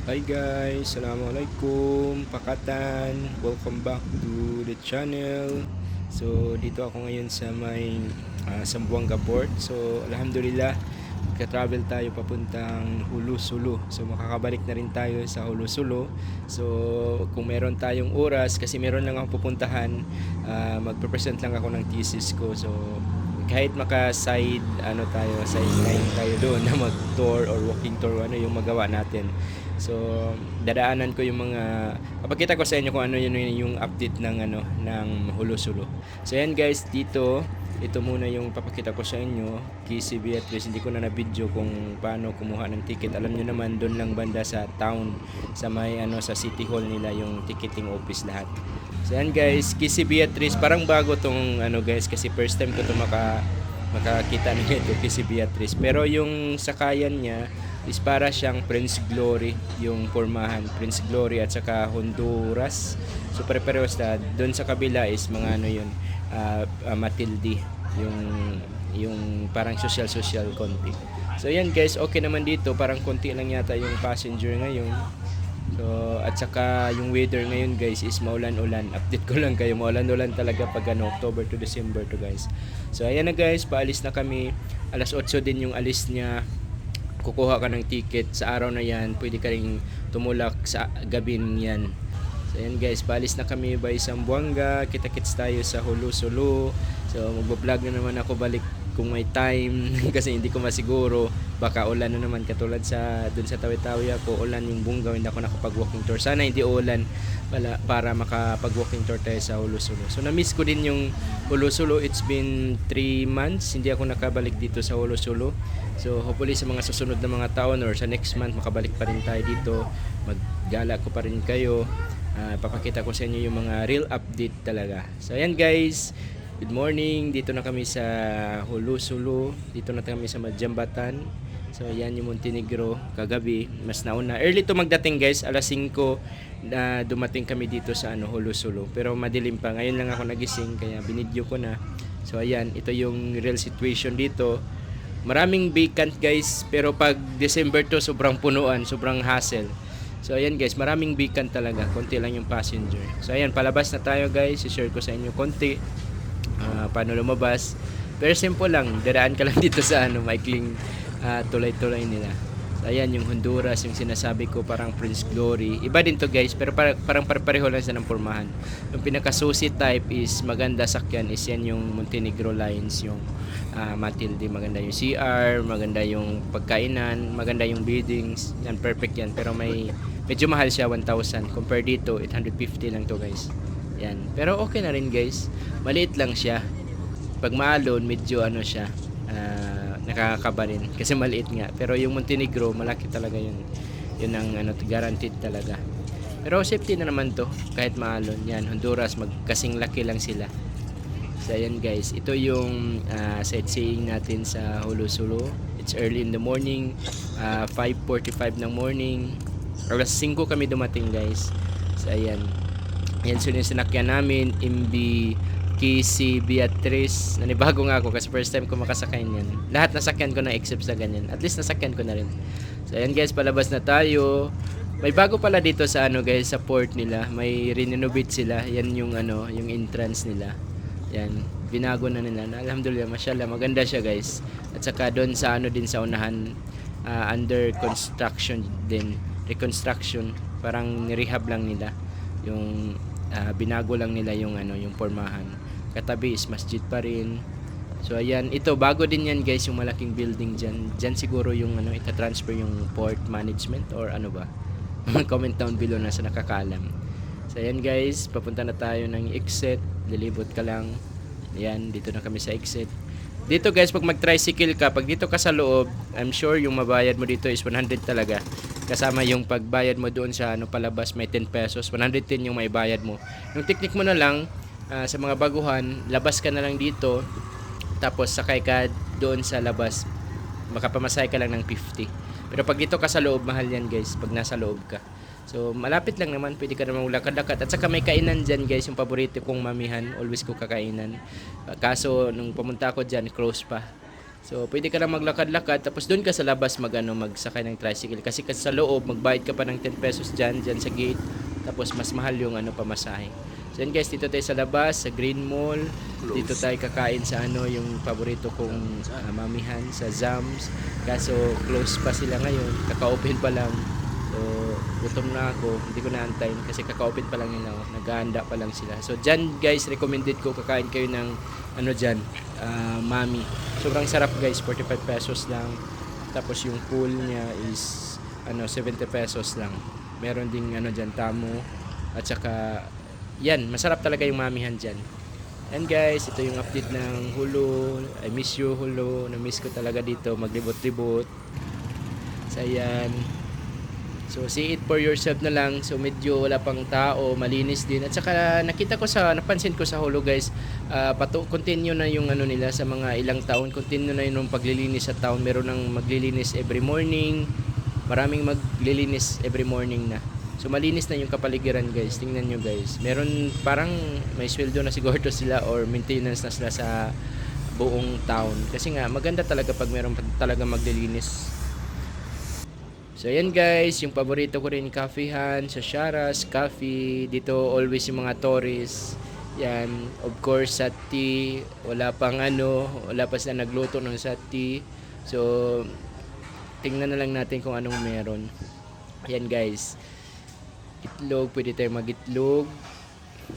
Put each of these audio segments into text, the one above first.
Hi guys, Assalamualaikum, Pakatan, welcome back to the channel. So dito ako ngayon sa may Zamboanga Port. So alhamdulillah, ka-travel tayo papuntang Hulu Sulu. So makakabalik na rin tayo sa Hulu Sulu. So kung meron tayong oras, kasi meron lang ako pupuntahan, magpe-present lang ako ng thesis ko. So kahit maka-side ano tayo, side line tayo doon na mag-tour or walking tour, ano yung magawa natin. So, dadaanan ko yung mga papakita ko sa inyo kung ano yun yung update ng ano ng Holo-Solo. So, yan guys, dito ito muna yung papakita ko sa inyo. KC Beatrice, hindi ko na na-video kung paano kumuha ng ticket. Alam niyo naman, doon lang banda sa town, sa may ano sa City Hall nila yung ticketing office lahat. So, yan guys, KC Beatrice, parang bago tong ano guys, kasi first time ko to makakita nito KC Beatrice. Pero yung sakayan niya is para siyang Prince Glory yung pormahan, Prince Glory at saka Honduras. So pare-parehas na. Doon sa kabila is mga ano yun, Matilde, yung parang social konti. So yan guys, okay naman dito, parang konti lang yata yung passenger ngayon. So at saka yung weather ngayon guys is maulan-ulan. Update ko lang kayo, maulan-ulan talaga pag ano, October to December to guys. So ayan na guys, paalis na kami. Alas 8 din yung alis niya. Kukuha ka ng ticket sa araw na yan, pwede ka ring tumulak sa gabi yan. So yan guys, balis na kami by Zamboanga, kita-kits tayo sa Holo Solo. So magbablog na naman ako balik kung may time kasi hindi ko masiguro, baka ulan na naman katulad sa dun sa Tawi-Tawi ako, ulan yung Bungaw, hindi ako nakapag-walking tour. Sana hindi ulan para makapag-walking tour tayo sa Holo Solo. So na-miss ko din yung Holo Solo. It's been 3 months hindi ako nakabalik dito sa Holo Solo. So hopefully sa mga susunod na mga taon or sa next month makabalik pa rin tayo dito. Maggala ko pa rin kayo. Papakita ko sa inyo yung mga real update talaga. So ayan guys, good morning. Dito na kami sa Holo Solo. Dito na kami sa Majambatan. So yan yung Montenegro kagabi, mas nauna. Early to magdating guys, alas 5 na dumating kami dito sa ano Holo Solo. Pero madilim pa. Ngayon lang ako nagising kaya binidyo ko na. So ayan, ito yung real situation dito. Maraming vacant guys, pero pag December to sobrang punuan, sobrang hassle. So ayan guys, maraming vacant talaga, konti lang yung passenger. So ayan, palabas na tayo guys, i-share ko sa inyo konti paano lumabas. Very simple lang, dadaan ka lang dito sa ano, maikling tulay-tulay nila. So ayan yung Honduras, yung sinasabi ko parang Prince Glory. Iba din to guys, pero parang pareho lang sa ng pormahan. Yung pinaka-susi type is maganda sakyan is yan yung Montenegro Lines, yung Matilde, maganda yung CR, maganda yung pagkainan, maganda yung biddings, yan perfect yan. Pero medyo mahal siya, 1,000 compare dito 850 lang to guys. Yan. Pero okay na rin guys. Maliit lang siya. Pag maalon, medyo ano siya, nakakaba rin kasi maliit nga. Pero yung Montenegro, malaki talaga yun. Yun ang ano, guaranteed talaga. Pero safety na naman to kahit maalon. Yan, Honduras, magkasing laki lang sila. So ayan guys, ito yung sightseeing natin sa Holo Solo. It's early in the morning, 5:45 ng morning. Alas 5 kami dumating guys. So ayan. Yan so yung sinakyan namin, MB KC Beatrice. Nanibago nga ako kasi first time ko makasakay niyan. Lahat nasakyan ko na except sa ganyan. At least nasakyan ko na rin. So ayan guys, palabas na tayo. May bago pala dito sa ano guys, sa port nila. May renovate sila. Yan yung ano, yung entrance nila. Yan, binago na nila. Alhamdulillah, mashallah, maganda siya guys. At saka doon sa ano din sa unahan, under construction din, reconstruction, parang nirehab lang nila. Yung binago lang nila yung ano, yung pormahan. Katabi is masjid pa rin. So ayan, ito bago din yan guys, yung malaking building diyan. Diyan siguro yung ano, ita-transfer yung port management or ano ba. Comment down below na sa nakakaalam. So ayan guys, papunta na tayo ng exit. Lilibot ka lang. Ayan, dito na kami sa exit. Dito guys, pag mag-tricycle ka, pag dito ka sa loob, I'm sure yung mabayad mo dito is 100 talaga. Kasama yung pagbayad mo doon sa ano palabas, may 10 pesos. 110 yung may bayad mo. Yung technique mo na lang, sa mga baguhan, labas ka na lang dito. Tapos sakay ka doon sa labas. Makapamasahe ka lang ng 50. Pero pag dito ka sa loob, mahal yan guys. Pag nasa loob ka. So, malapit lang naman. Pwede ka naman lakad-lakad. At saka may kainan dyan guys. Yung paborito kong mamihan. Always ko kakainan. Kaso, nung pumunta ako dyan, close pa. So, pwede ka lang maglakad-lakad tapos doon ka sa labas magsakay ng tricycle kasi sa loob magbayad ka pa ng 10 pesos diyan sa gate. Tapos mas mahal yung pamasahe. So, yan guys, dito tayo sa labas sa Green Mall. Dito tayo kakain sa yung paborito kong mamihan sa Zams. Kaso close pa sila ngayon, kaka-open pa lang. So, gutom na ako, hindi ko naantayin kasi kaka-open pa lang nila, nag-aanda pa lang sila. So, dyan guys, recommended ko kakain kayo ng dyan, mami. Sobrang sarap guys, 45 pesos lang. Tapos yung pool niya is 70 pesos lang. Meron ding dyan, tamo. At saka, yan, masarap talaga yung mamihan dyan. And guys, ito yung update ng Hulu. I miss you Hulu. Na-miss ko talaga dito, maglibot-libot. So, ayan. So, see it for yourself na lang. So, medyo wala pang tao, malinis din. At saka, napansin ko sa Hulu guys, continue na yung nila sa mga ilang taon. Continue na yung paglilinis sa town. Meron nang maglilinis every morning. Maraming maglilinis every morning na. So, malinis na yung kapaligiran guys. Tingnan nyo guys. Meron parang may sweldo na siguro sila or maintenance na sila sa buong town. Kasi nga, maganda talaga pag meron talaga maglilinis. So ayan guys, yung paborito ko rin Coffeehan sa Sharas Coffee. Dito always yung mga tourists. Yan, of course sati, wala pa sila nagluto ng sati. So tingnan na lang natin kung anong meron. Ayan guys. Itlog, pwede tayo mag-itlog.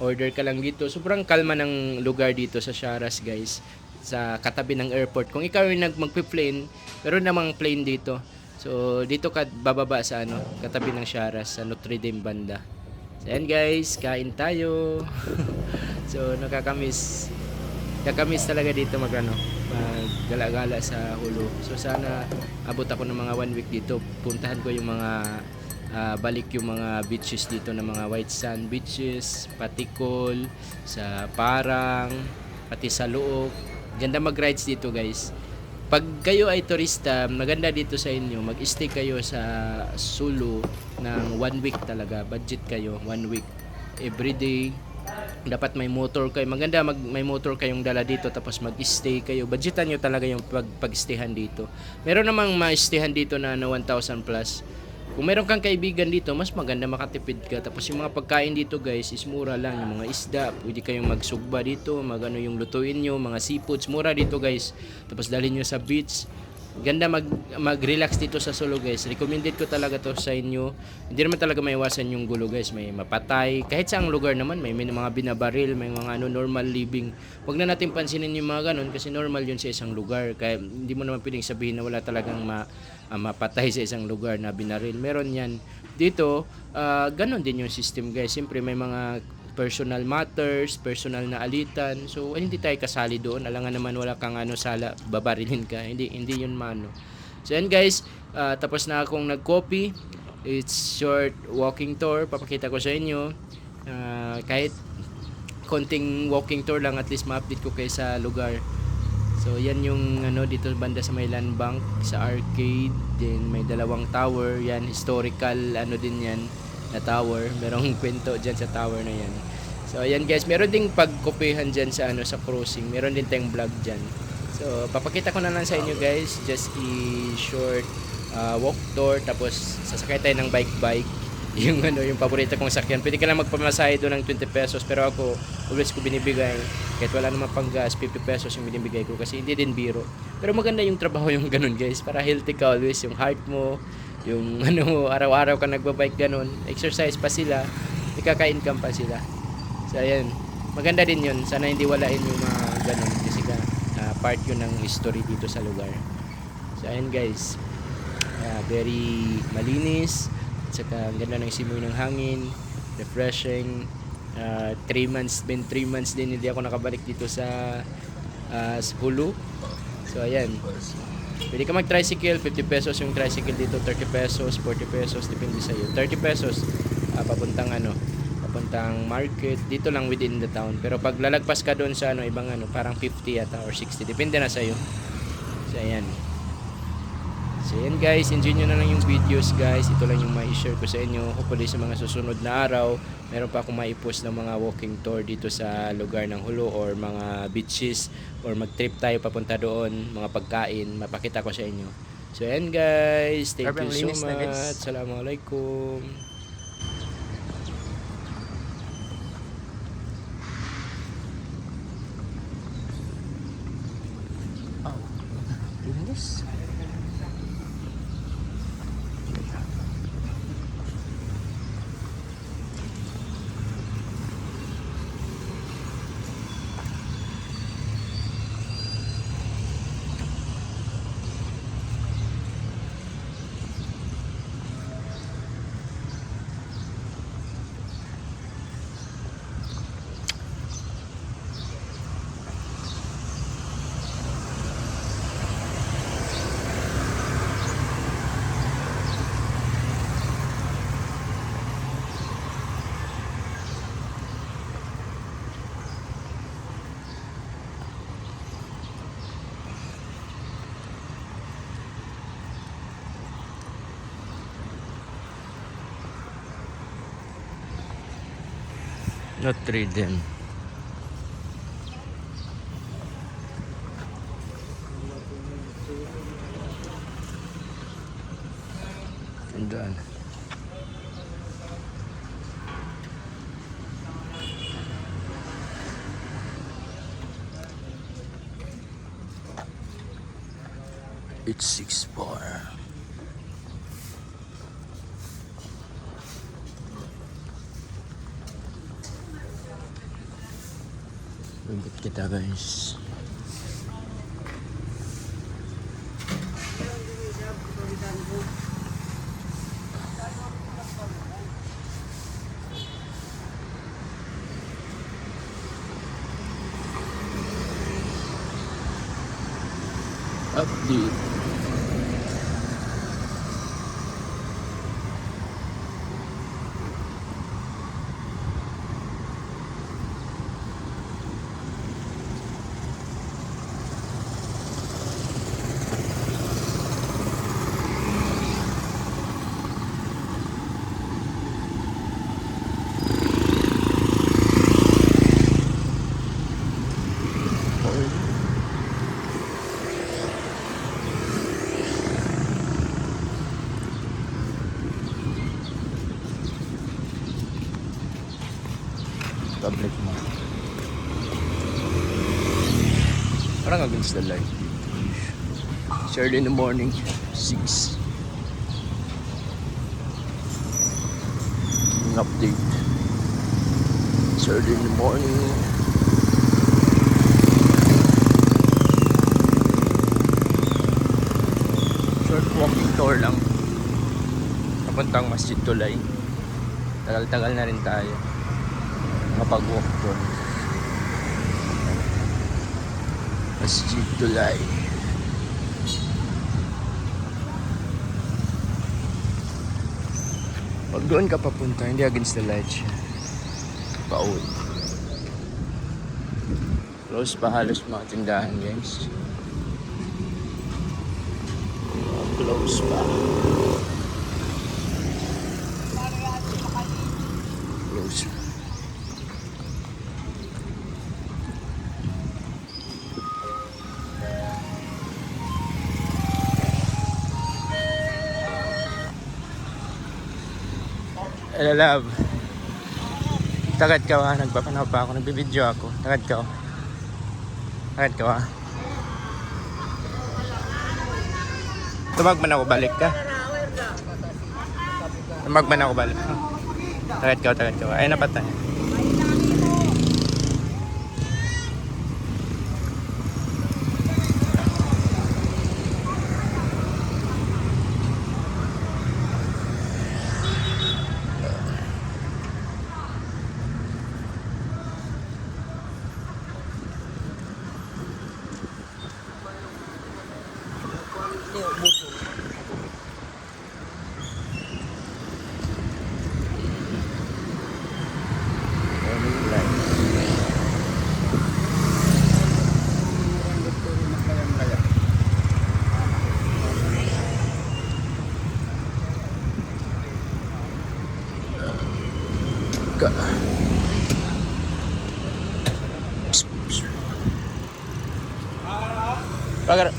Order ka lang dito. Sobrang kalma ng lugar dito sa Sharas guys. Sa katabi ng airport. Kung ikaw yung magpi-plane, meron namang plane dito. So, dito ka bababa sa katabi ng Sharas sa Notre Dame banda. So, ayan guys, kain tayo. So, nakakamiss talaga dito maggala-gala sa Hulu. So, sana abot ako ng mga 1 week dito. Puntahan ko yung mga balik yung mga beaches dito na mga white sand beaches, Patikol, sa Parang, pati sa Luok. Ganda mag-rides dito guys. Pag kayo ay turista, maganda dito sa inyo, mag-stay kayo sa Sulu ng 1 week talaga. Budget kayo, 1 week. Everyday, dapat may motor kayo. Maganda may motor kayong dala dito tapos mag-stay kayo. Budgetan nyo talaga yung pag-stayhan dito. Meron namang ma-stayhan dito na 1,000 plus. Kung meron kang kaibigan dito, mas maganda makatipid ka. Tapos yung mga pagkain dito guys is mura lang. Yung mga isda, pwede kayong magsugba dito, yung lutuin nyo, mga seafoods, mura dito guys. Tapos dalhin nyo sa beach. Ganda mag-relax dito sa Sulu guys. Recommended ko talaga to sa inyo. Hindi naman talaga maiwasan yung gulo guys. May mapatay. Kahit saang lugar naman, may mga binabaril, may mga normal living. Huwag na natin pansinin yung mga ganun kasi normal yun sa isang lugar. Kaya hindi mo naman pwedeng sabihin na wala talagang mapatay sa isang lugar na binaril. Meron yan. Dito, ganun din yung system guys. Siyempre may mga personal matters, personal na alitan. So, hindi tayo kasali doon. Alangan naman wala kang sala, babarilin ka. Hindi yun mano. So, yan guys. Tapos na akong nag-copy. It's short walking tour. Papakita ko sa inyo. Kahit konting walking tour lang, at least ma-update ko kayo sa lugar. So, yan yung dito banda sa may land bank, sa arcade. Then, may dalawang tower. Yan, historical, din yan na tower. Merong kwento dyan sa tower na yan. So, ayan guys. Meron ding pagkopihan dyan sa sa cruising. Meron din tayong vlog dyan. So, papakita ko na lang sa inyo guys. Just short walk tour. Tapos, sasakay tayo ng bike. Yung yung paborito kong sakyan. Pwede ka lang magpamasahe doon ng 20 pesos. Pero ako, always ko binibigay. Kahit wala naman pang gas, 50 pesos yung binibigay ko. Kasi hindi din biro. Pero maganda yung trabaho yung ganun guys. Para healthy ka always. Yung heart mo, yung araw-araw ka nagbabike ganun, exercise pa sila, ikaka-income pa sila. So ayan, maganda din yun. Sana hindi walain yung mga ganun kasi part yun ng history dito sa lugar. So ayan guys, very malinis at saka ang ganda ng simoy ng hangin, refreshing. 3 months din hindi ako nakabalik dito sa Hulu. So ayan, pwede ka mag-tricycle, 50 pesos yung tricycle dito, 30 pesos, 40 pesos, depende sa iyo. 30 pesos papuntang market, dito lang within the town. Pero pag lalagpas ka doon sa ibang parang 50 yata or 60, depende na sa iyo. So ayan. So So yan guys, enjoy nyo na lang yung videos guys. Ito lang yung mai-share ko sa inyo. Hopefully sa mga susunod na araw, meron pa akong mai-post ng mga walking tour dito sa lugar ng Hulo or mga beaches or mag-trip tayo papunta doon, mga pagkain, mapakita ko sa inyo. So yan guys, thank you so much. Assalamualaikum. Oh, linis. Notre Dame. Andun. It's 6-4. Lubot kita guys. Update. Public mo. Parang against the light. It's early in the morning. 6. An update. It's early in the morning. Short walking tour lang. Papuntang Masjid Tulay. Tagal-tagal na rin tayo kapag-walk doon. Masjid Tulay. Pag doon ka papunta, hindi against the light siya. Pauwi. Close pa halos mga tindahan guys. Close pa. Close pa. Hello love. Tagad ka ha, nagpapanaw pa ako, nagbibideo ako. Tagad ka. Tagad ka ha. Tumagman ako, balik ka. Tumagman ako, balik ka. Tagad ka. Ay, napatay. ka. Psst, psst. Pagar.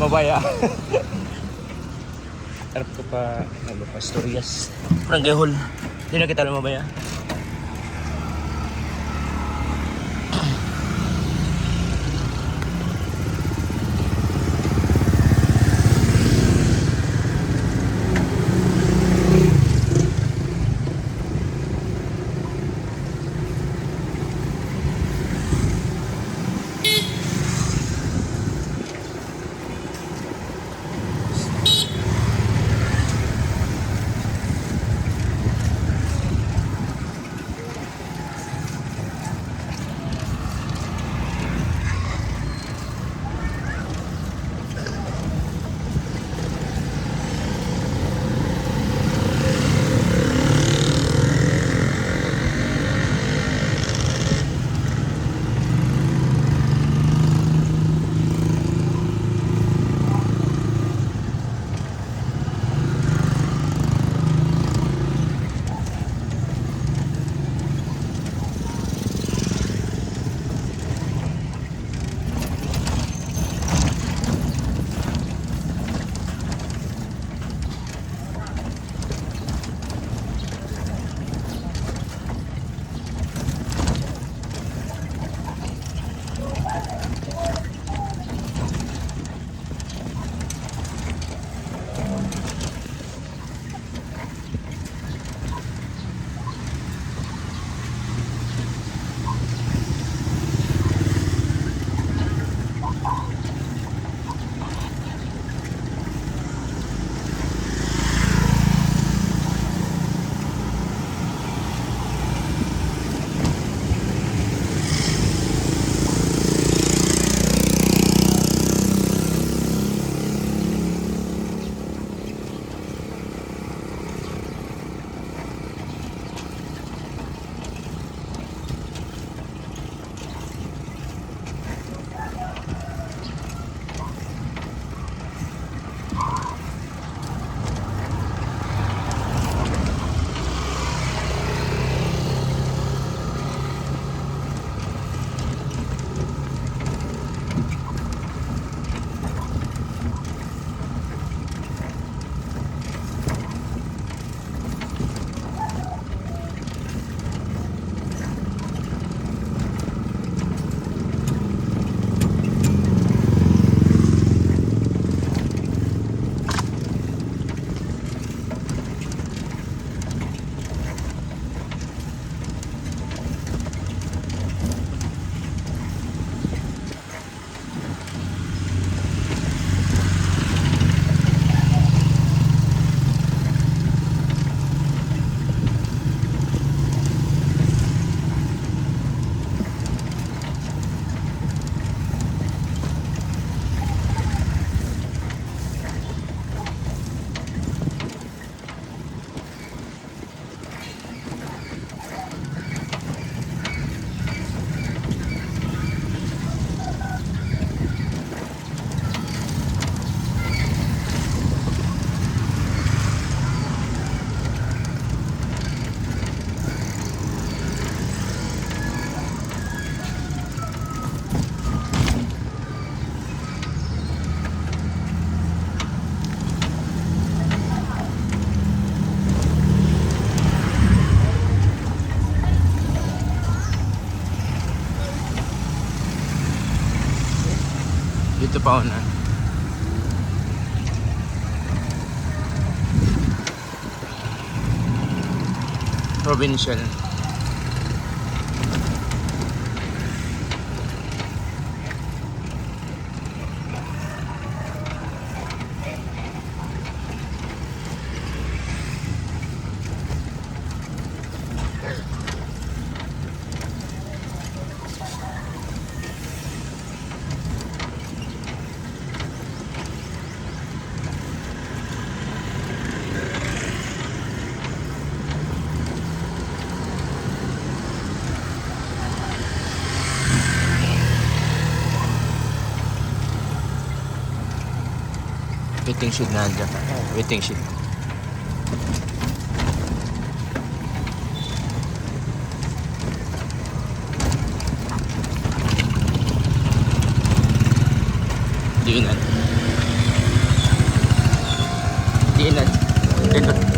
Mabaya. Harap ko pa Pastorias. Barangay Hall. Hindi na kita lumabaya. Dito pa una. Provincial. Waiting sheet na dyan. Waiting sheet. Diinan. Diinan. Diinan.